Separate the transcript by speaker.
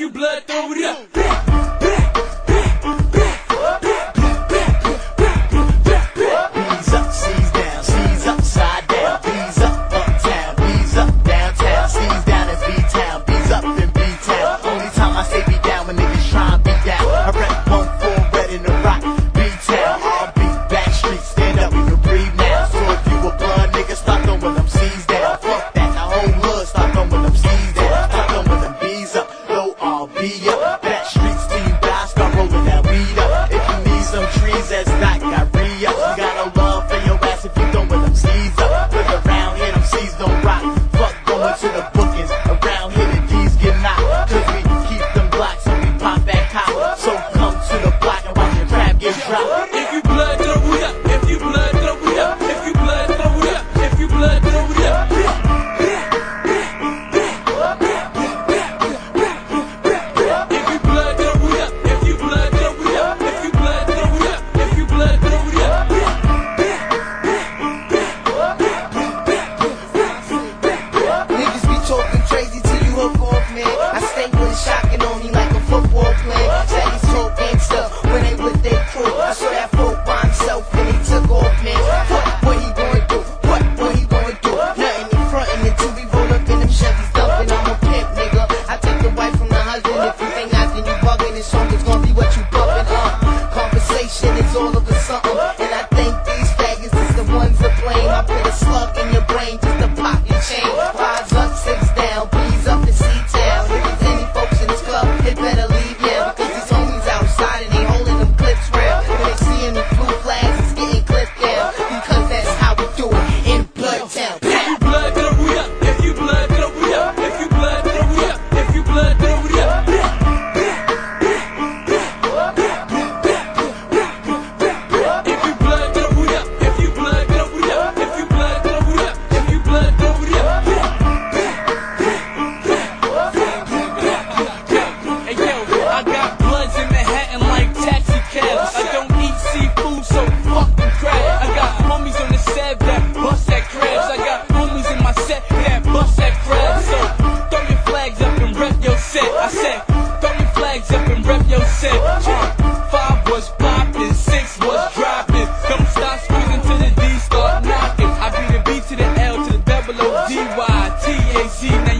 Speaker 1: you blood, throw it up.
Speaker 2: B's up, C's down, C's upside down. B's up, uptown, B's up, downtown. C's down in B-town, B's up in B-town. Only time I say be down when niggas try and be down. I rep 1-4 red in the rock, B-town. R&B, Backstreet, stand up, we can breathe now. So if you a blood nigga, start throwing them C's down. Fuck that, the whole hood start throwing them C's down. Start throwing them B's up, low R&B up. Backstreets till you die, start rolling that weed up. If you need some trees, that's not got re-up. You got no love for your ass if you throwing them C's up. Look around here, them C's don't rock. Fuck going to the bookings. Around here, the D's get knocked. Cause we keep them blocks and we pop that cop. So come to the block and watch your crab get dropped.
Speaker 1: If you blood, throw it up. If you blood, throw it up. If you blood, throw it up. If you blood, throw it up. If you blood, throw it up. If you blood, throw it up. If you blood, throw it up. If you blood, throw it up.
Speaker 3: Niggas be talking crazy till you hook off, man. I stay with shocking on me like a football player. Steady talk gangsta when they with their crew. I saw that folk by himself and he took off, man. What he gonna do? What he gonna do? Nothing in front until we roll up in them Chevys dumping. I'm a pimp, nigga. I take the wife from the husband. If you think not, then you bugging. This song is gonna be what you bugging. Conversation is all over something, and I think these faggots is the ones that blame. I put a slug in your brain just to pop your chain. Rise up, 6 down, B's up in C-town. If there's any folks in this club, they better leave, yeah, because these homies outside and they holding them clips round. When they seeing the blue flags, it's getting clipped down, because that's how we do it in Bloodtown.
Speaker 1: If you blood, throw it up. If you blood, throw it up. If you blood, throw it up. If you blood, throw it up. If you blood, throw it up. If you blood, throw it up. If you blood, throw it up. If you blood, throw it up. Hey yo, I got bloods in Manhattan like taxi cabs. I don't eat seafood, so fucking crab. I got homies on the set that bust at crabs. I got homies in my set that bust at crabs. So throw your flags up and rep your set. I said, throw your flags up and rep your set. 5 was popping, 6 was dropping. Don't stop squeezing till the D start knocking. I be the B to the L to the double O D Y T A Z. Now